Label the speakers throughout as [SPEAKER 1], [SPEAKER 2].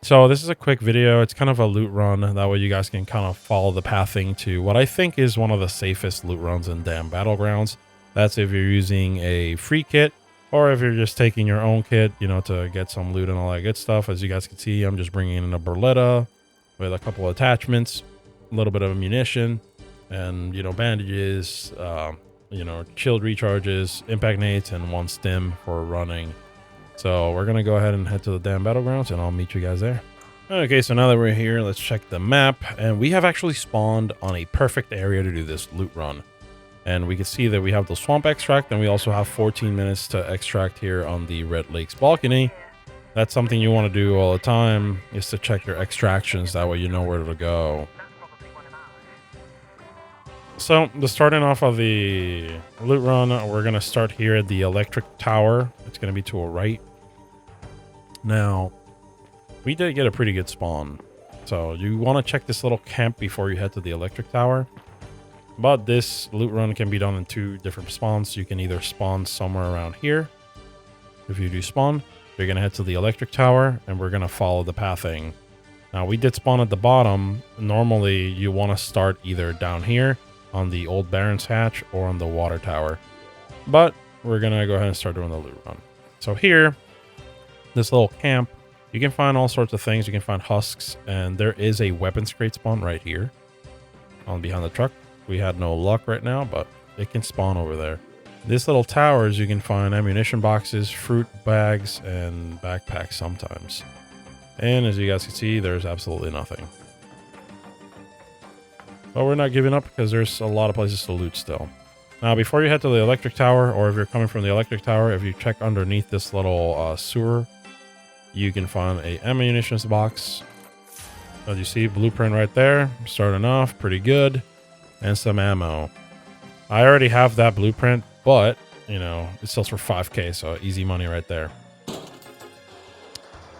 [SPEAKER 1] So this is a quick video. It's kind of a loot run. That way you guys can kind of follow the pathing to what I think is one of the safest loot runs in Damn Battlegrounds. That's if you're using a free kit or if you're just taking your own kit, you know, to get some loot and all that good stuff. As you guys can see, I'm just bringing in a Beretta with a couple of attachments, a little bit of ammunition, and, you know, bandages, you know, shield recharges, impact nades, and one stim for running. So we're going to go ahead and head to the Damn Battlegrounds, and I'll meet you guys there. Okay, so now that we're here, let's check the map. And we have actually spawned on a perfect area to do this loot run. And we can see that we have the swamp extract, and we also have 14 minutes to extract here on the Red Lakes balcony. That's something you want to do all the time, is to check your extractions. That way you know where to go. So, the starting off of the loot run, we're going to start here at the electric tower. It's going to be to a right. Now, we did get a pretty good spawn. So, you want to check this little camp before you head to the electric tower. But this loot run can be done in two different spawns. You can either spawn somewhere around here. If you do spawn, you're going to head to the electric tower, and we're going to follow the pathing. Now, we did spawn at the bottom. Normally, you want to start either down here on the old Baron's hatch or on the water tower. But we're going to go ahead and start doing the loot run. So here, this little camp, you can find all sorts of things. You can find husks, and there is a weapons crate spawn right here on behind the truck. We had no luck right now, but it can spawn over there. This little towers, you can find ammunition boxes, fruit bags, and backpacks sometimes. And as you guys can see, there's absolutely nothing. But we're not giving up because there's a lot of places to loot still. Now, before you head to the electric tower, or if you're coming from the electric tower, if you check underneath this little sewer, you can find a ammunition box. As you see, blueprint right there, starting off pretty good, and some ammo. I already have that blueprint, but, you know, it sells for 5k, so easy money right there.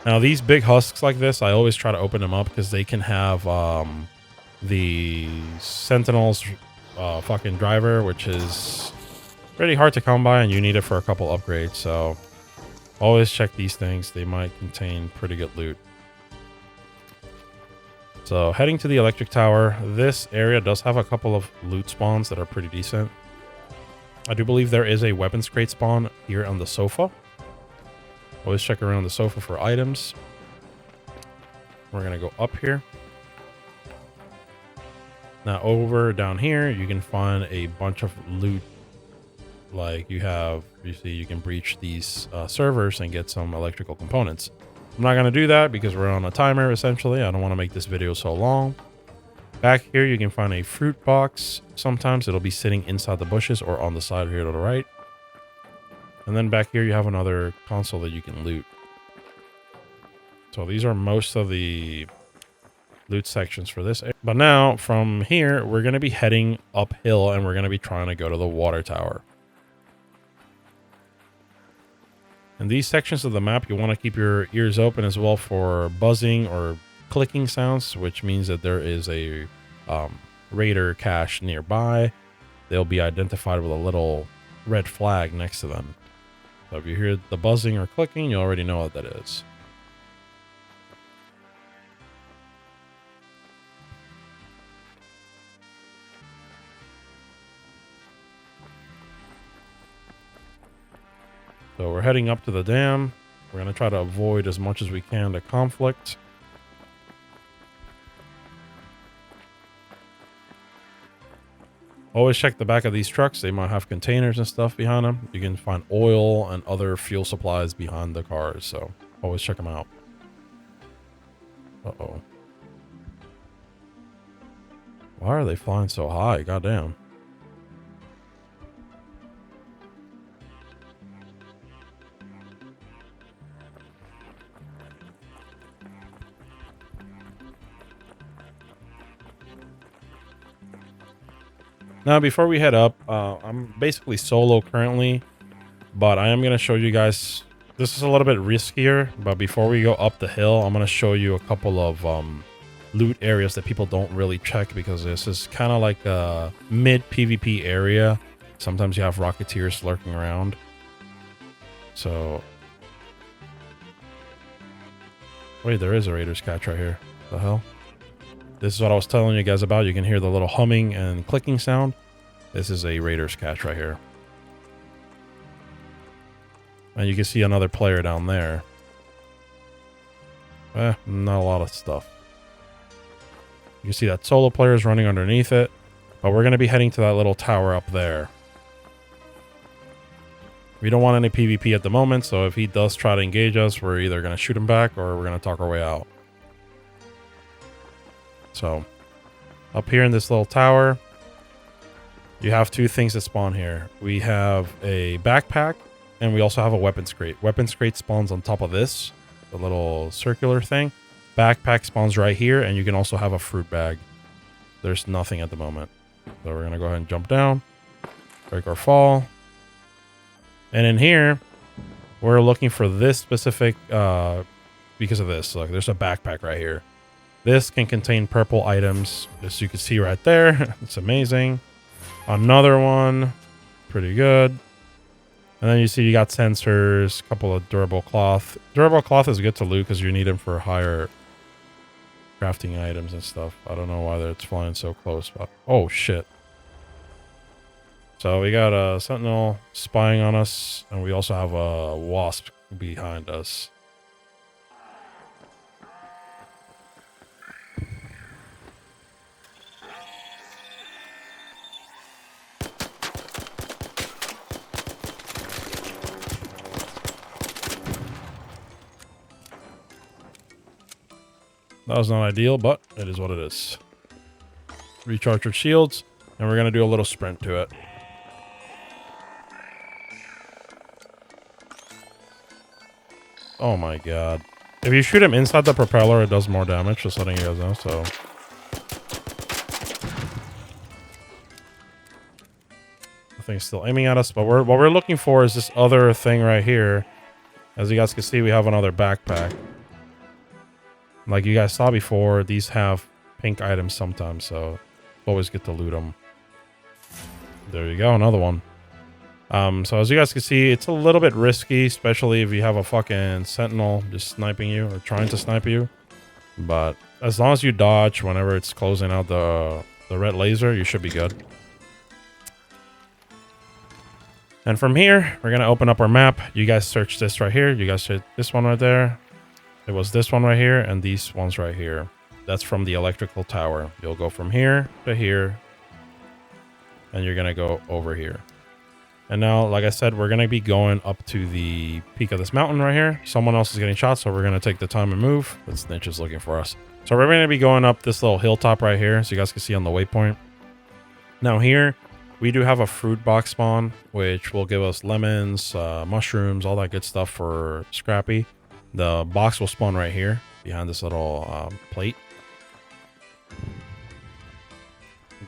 [SPEAKER 1] Now, these big husks like this, I always try to open them up because they can have the Sentinel's fucking driver, which is pretty hard to come by, and you need it for a couple upgrades. So always check these things. They might contain pretty good loot. So heading to the electric tower, this area does have a couple of loot spawns that are pretty decent. I do believe there is a weapons crate spawn here on the sofa. Always check around the sofa for items. We're going to go up here. Now over down here, you can find a bunch of loot. Like you see, you can breach these servers and get some electrical components. I'm not going to do that because we're on a timer, essentially. I don't want to make this video so long. Back here, you can find a fruit box. Sometimes it'll be sitting inside the bushes or on the side here to the right. And then back here, you have another console that you can loot. So these are most of the loot sections for this. But now, from here, we're going to be heading uphill, and we're going to be trying to go to the water tower. In these sections of the map, you want to keep your ears open as well for buzzing or clicking sounds, which means that there is a raider cache nearby. They'll be identified with a little red flag next to them. So if you hear the buzzing or clicking, you already know what that is. So we're heading up to the dam. We're going to try to avoid as much as we can the conflict. Always check the back of these trucks. They might have containers and stuff behind them. You can find oil and other fuel supplies behind the cars. So always check them out. Uh-oh. Why are they flying so high? Goddamn. Now, before we head up, I'm basically solo currently, but I am going to show you guys, this is a little bit riskier, but before we go up the hill, I'm going to show you a couple of loot areas that people don't really check, because this is kind of like a mid PvP area. Sometimes you have rocketeers lurking around. So Wait, there is a Raiders catch right here. The hell? This is what I was telling you guys about. You can hear the little humming and clicking sound. This is a Raiders catch right here. And you can see another player down there. Not a lot of stuff. You can see that solo player is running underneath it. But we're going to be heading to that little tower up there. We don't want any PvP at the moment, so if he does try to engage us, we're either going to shoot him back or we're going to talk our way out. So, up here in this little tower, you have two things that spawn here. We have a backpack, and we also have a weapons crate. Weapons crate spawns on top of this, the little circular thing. Backpack spawns right here, and you can also have a fruit bag. There's nothing at the moment. So we're going to go ahead and jump down, break our fall. And in here, we're looking for this specific, because of this. Look, there's a backpack right here. This can contain purple items, as you can see right there. It's amazing. Another one, pretty good. And then you see you got sensors, a couple of durable cloth. Durable cloth is good to loot because you need them for higher crafting items and stuff. I don't know why it's flying so close, but oh shit. So we got a sentinel spying on us, and we also have a wasp behind us. That was not ideal, but it is what it is. Recharge our shields, and we're going to do a little sprint to it. Oh my god. If you shoot him inside the propeller, it does more damage, just letting you guys know, so. The thing's still aiming at us, but what we're looking for is this other thing right here. As you guys can see, we have another backpack. Like you guys saw before, these have pink items sometimes, so always get to loot them. There you go, another one. So as you guys can see, it's a little bit risky, especially if you have a fucking sentinel just sniping you or trying to snipe you. But as long as you dodge whenever it's closing out the red laser, you should be good. And from here, we're going to open up our map. You guys search this right here. You guys search this one right there. It was this one right here and these ones right here. That's from the electrical tower. You'll go from here to here. And you're going to go over here. And now, like I said, we're going to be going up to the peak of this mountain right here. Someone else is getting shot, so we're going to take the time and move. The snitch is looking for us. So we're going to be going up this little hilltop right here, so you guys can see on the waypoint. Now here, we do have a fruit box spawn, which will give us lemons, mushrooms, all that good stuff for Scrappy. The box will spawn right here, behind this little plate.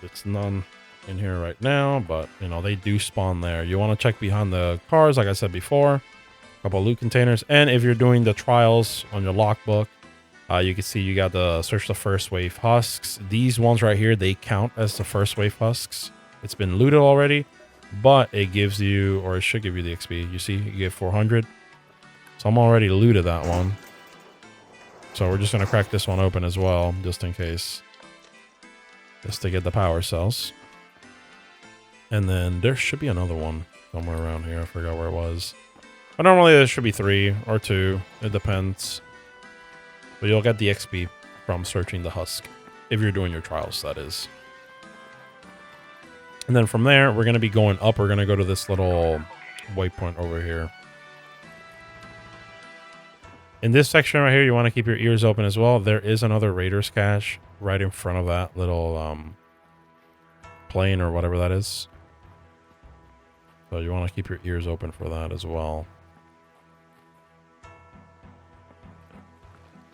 [SPEAKER 1] It's none in here right now, but you know they do spawn there. You want to check behind the cars, like I said before. A couple of loot containers, and if you're doing the trials on your logbook, you can see you got the search the first wave husks. These ones right here, they count as the first wave husks. It's been looted already, but it gives you, or it should give you the XP. You see, you get 400. So I'm already looted that one. So we're just gonna crack this one open as well, just in case, just to get the power cells. And then there should be another one somewhere around here. I forgot where it was. But normally there should be 3 or 2. It depends. But you'll get the XP from searching the husk. If you're doing your trials, that is. And then from there, we're going to be going up. We're going to go to this little waypoint over here. In this section right here, you want to keep your ears open as well. There is another Raiders cache right in front of that little plane or whatever that is. So you want to keep your ears open for that as well.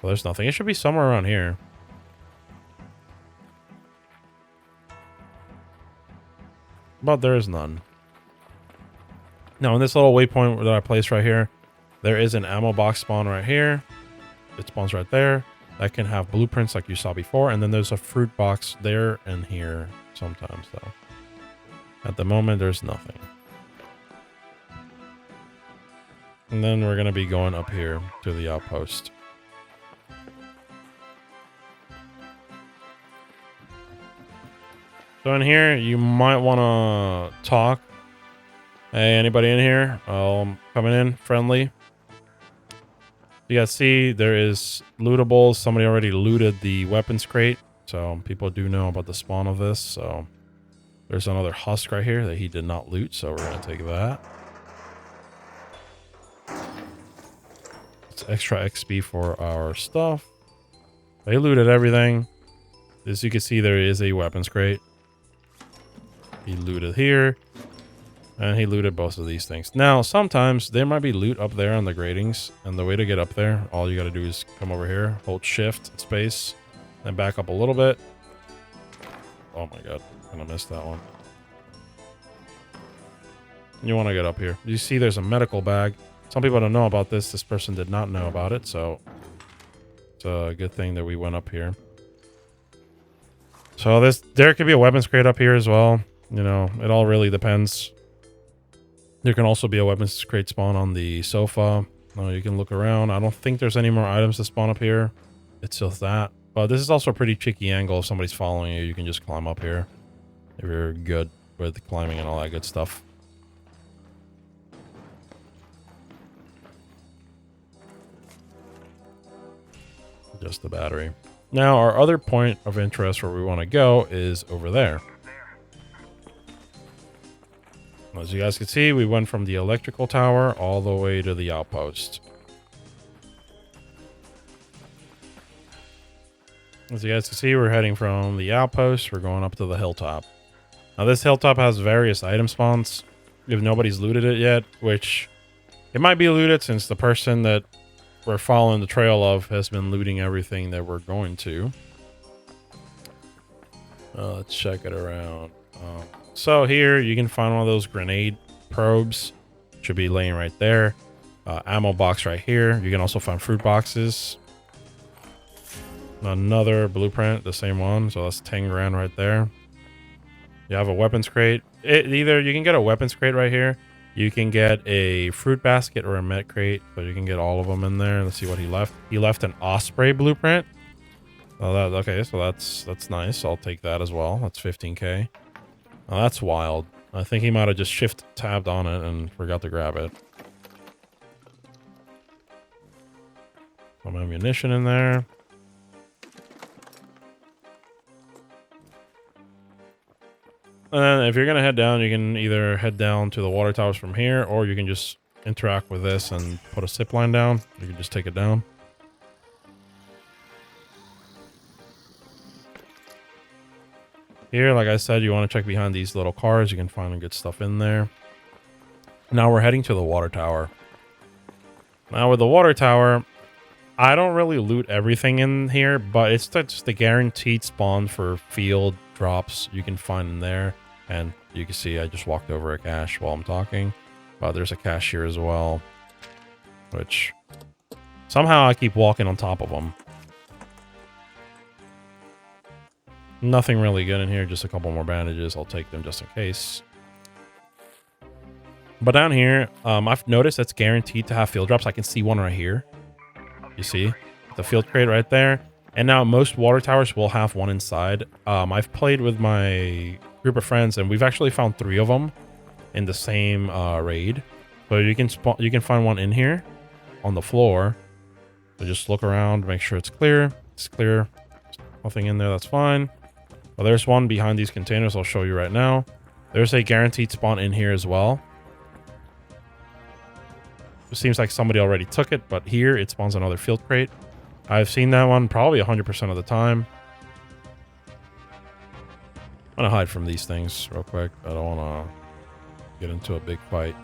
[SPEAKER 1] Well, there's nothing. It should be somewhere around here. But there is none. Now, in this little waypoint that I placed right here, there is an ammo box spawn right here. It spawns right there. That can have blueprints like you saw before. And then there's a fruit box there and here sometimes, though. At the moment, there's nothing. And then we're going to be going up here to the outpost. So in here, you might want to talk. Hey, anybody in here? Coming in, friendly. You guys see there is lootables. Somebody already looted the weapons crate. So people do know about the spawn of this. So there's another husk right here that he did not loot. So we're going to take that. It's extra XP for our stuff. They looted everything. As you can see, there is a weapons crate. He looted here. And he looted both of these things. Now, sometimes there might be loot up there on the gratings. And the way to get up there, all you got to do is come over here, hold shift and space, then back up a little bit. Oh my god, I'm gonna miss that one. You want to get up here. You see there's a medical bag. Some people don't know about this. This person did not know about it, so it's a good thing that we went up here. So there could be a weapons crate up here as well. You know, it all really depends. There can also be a weapons crate spawn on the sofa. You can look around. I don't think there's any more items to spawn up here. It's just that. But this is also a pretty tricky angle. If somebody's following you, you can just climb up here. If you're good with climbing and all that good stuff. Just the battery. Now, our other point of interest where we want to go is over there. As you guys can see, we went from the electrical tower all the way to the outpost. As you guys can see, we're heading from the outpost. We're going up to the hilltop. Now, this hilltop has various item spawns. If nobody's looted it yet, which it might be looted since the person that we're following the trail of has been looting everything that we're going to. Let's check it around. So here you can find one of those grenade probes. Should be laying right there. Ammo box right here. You can also find fruit boxes. Another blueprint, the same one. So that's 10 grand right there. You have a weapons crate. Either you can get a weapons crate right here. You can get a fruit basket or a med crate. So you can get all of them in there. Let's see what he left. He left an osprey blueprint. Oh, okay, so that's nice. I'll take that as well. That's 15k. Oh, that's wild. I think he might have just shift tabbed on it and forgot to grab it. Some ammunition in there. And then if you're going to head down, you can either head down to the water towers from here, or you can just interact with this and put a zipline down. You can just take it down. Here, like I said, you want to check behind these little cars. You can find good stuff in there. Now we're heading to the water tower. Now with the water tower, I don't really loot everything in here, but it's just the guaranteed spawn for field drops you can find in there. And you can see I just walked over a cache while I'm talking. There's a cache here as well, which somehow I keep walking on top of them. Nothing really good in here, just a couple more bandages. I'll take them just in case. But down here, I've noticed it's guaranteed to have field drops. I can see one right here. You see? The field crate right there. And now most water towers will have one inside. I've played with my group of friends, and we've actually found 3 of them in the same raid. So you can find one in here on the floor. So just look around, make sure it's clear. It's clear. Nothing in there, that's fine. Well, there's one behind these containers. I'll show you right now. There's a guaranteed spawn in here as well. It seems like somebody already took it, but here it spawns another field crate. I've seen that one probably 100% of the time. I'm gonna hide from these things real quick. I don't want to get into a big fight.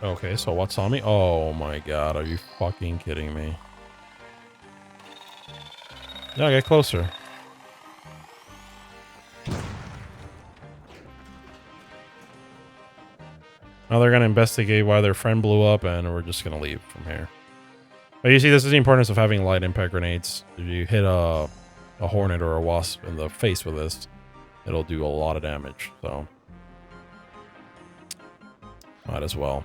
[SPEAKER 1] Okay, so what's on me? Oh my god, are you fucking kidding me? Yeah, get closer. Now they're gonna investigate why their friend blew up, and we're just gonna leave from here. But you see, this is the importance of having light impact grenades. If you hit a hornet or a wasp in the face with this, it'll do a lot of damage, so might as well.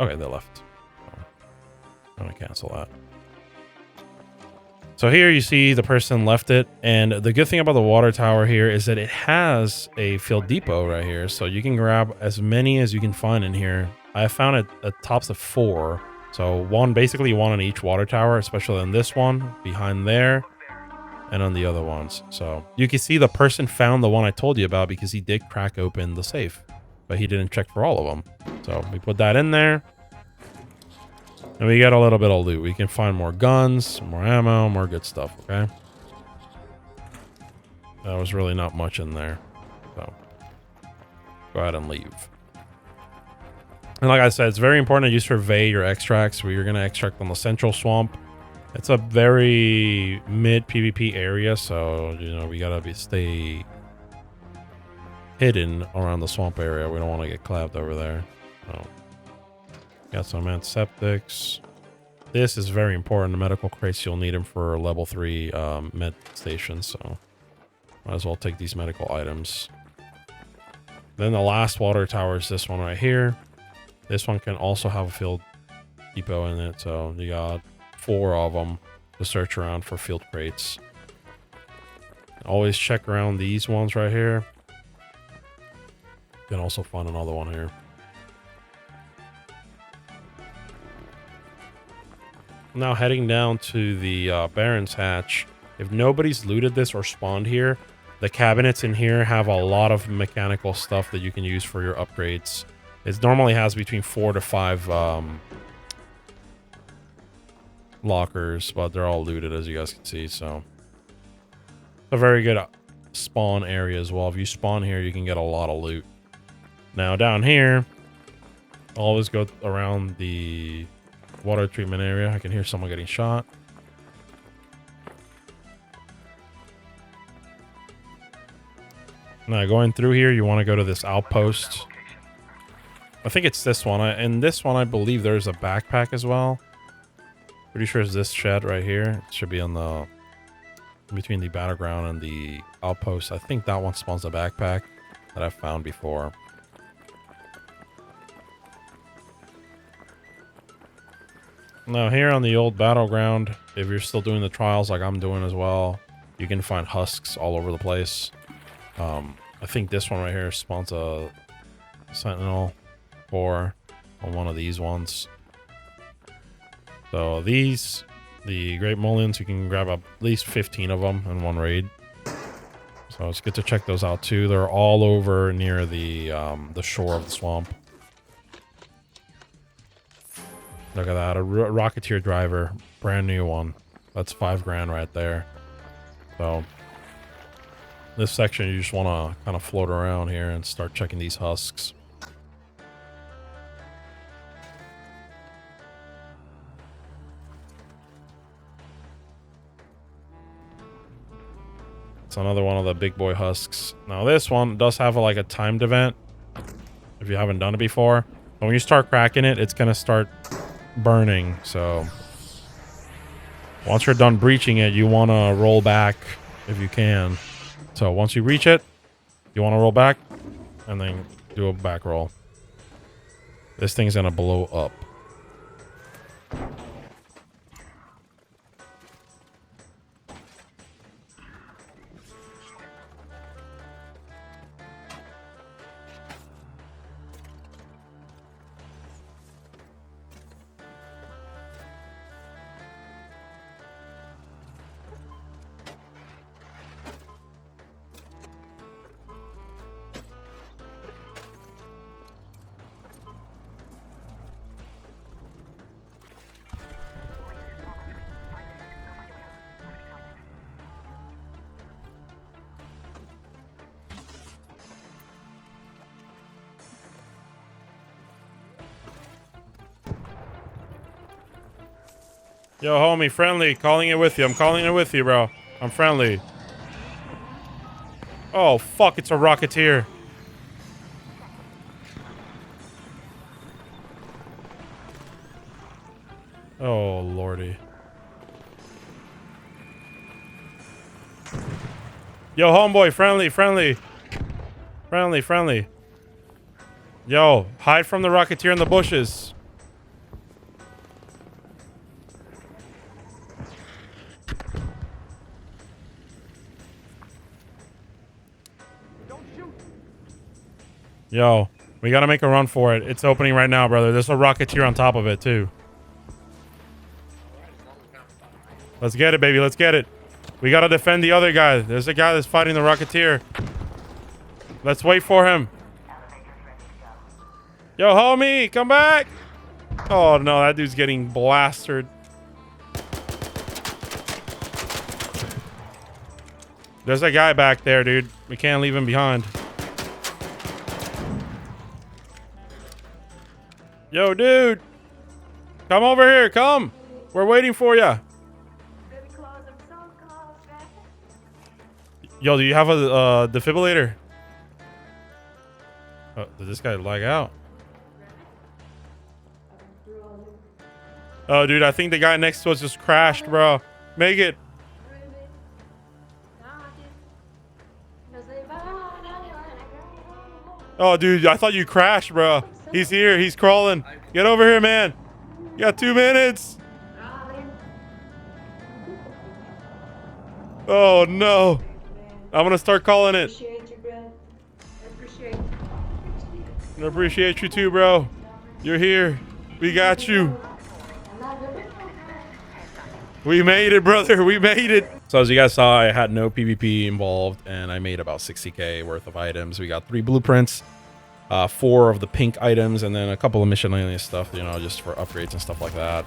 [SPEAKER 1] Okay, they left. So I'm gonna cancel that. So here you see the person left it, and the good thing about the water tower here is that it has a field depot right here, so you can grab as many as you can find in here. I found it at tops of 4, so basically one on each water tower, especially on this one, behind there, and on the other ones. So you can see the person found the one I told you about because he did crack open the safe, but he didn't check for all of them. So we put that in there. And we get a little bit of loot. We can find more guns, more ammo, more good stuff, okay? That was really not much in there. So, go ahead and leave. And like I said, it's very important that you survey your extracts. Where you're going to extract on the central swamp. It's a very mid PvP area, so, you know, we got to stay hidden around the swamp area. We don't want to get clapped over there. So. Got some antiseptics. This is very important. The medical crates, you'll need them for level 3 med stations, so might as well take these medical items. Then the last water tower is this one right here. This one can also have a field depot in it, so you got 4 of them to search around for field crates. Always check around these ones right here. You can also find another one here. Now heading down to the Baron's Hatch. If nobody's looted this or spawned here, the cabinets in here have a lot of mechanical stuff that you can use for your upgrades. It normally has between 4 to 5 lockers, but they're all looted as you guys can see, so it's a very good spawn area as well. If you spawn here, you can get a lot of loot. Now down here, always go around the water treatment area. I can hear someone getting shot. Now going through here, you want to go to this outpost. I think it's this one. And this one, I believe there's a backpack as well. Pretty sure it's this shed right here. It should be on the between the battleground and the outpost. I think that one spawns a backpack that I've found before. Now here on the old battleground, if you're still doing the trials like I'm doing as well, you can find husks all over the place. I think this one right here spawns a sentinel core on one of these ones. So these, the Great Mullions, you can grab at least 15 of them in one raid. So it's good to check those out too. They're all over near the shore of the swamp. Look at that, a Rocketeer driver, brand new one. That's $5 grand right there. So this section, you just want to kind of float around here and start checking these husks. It's another one of the big boy husks. Now this one does have like a timed event if you haven't done it before. But when you start cracking it, it's going to start burning. So once you're done breaching it, you want to roll back if you can. So once you reach it, you want to roll back and then do a back roll. This thing's going to blow up. Yo, homie, friendly, calling it with you. I'm calling it with you, bro. I'm friendly. Oh, fuck, it's a Rocketeer. Oh, lordy. Yo, homeboy, friendly, friendly. Friendly, friendly. Yo, hide from the Rocketeer in the bushes. Yo, we got to make a run for it. It's opening right now, brother. There's a rocketeer on top of it, too. Let's get it, baby. Let's get it. We got to defend the other guy. There's a guy that's fighting the rocketeer. Let's wait for him. Yo, homie, come back. Oh, no, that dude's getting blasted. There's a guy back there, dude. We can't leave him behind. Yo, dude. Come over here. Come. We're waiting for you. Yo, do you have a defibrillator? Oh, did this guy lag out? Oh, dude, I think the guy next to us just crashed, bro. Make it. Oh, dude, I thought you crashed, bro. He's here. He's crawling. Get over here, man. You got 2 minutes. Oh, no. I'm going to start calling it. I appreciate you too, bro. You're here. We got you. We made it, brother. We made it. So as you guys saw, I had no PvP involved, and I made about 60k worth of items. We got 3 blueprints, 4 of the pink items, and then a couple of miscellaneous stuff, you know, just for upgrades and stuff like that.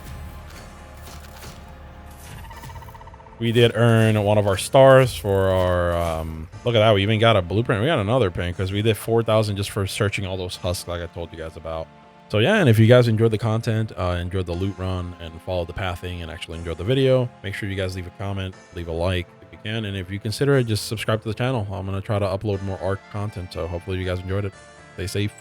[SPEAKER 1] We did earn one of our stars for our, look at that. We even got a blueprint. We got another pink because we did 4,000 just for searching all those husks like I told you guys about. So yeah, and if you guys enjoyed the content, enjoyed the loot run, and followed the pathing, and actually enjoyed the video, make sure you guys leave a comment, leave a like if you can, and if you consider it, just subscribe to the channel. I'm going to try to upload more art content, so hopefully you guys enjoyed it. Stay safe.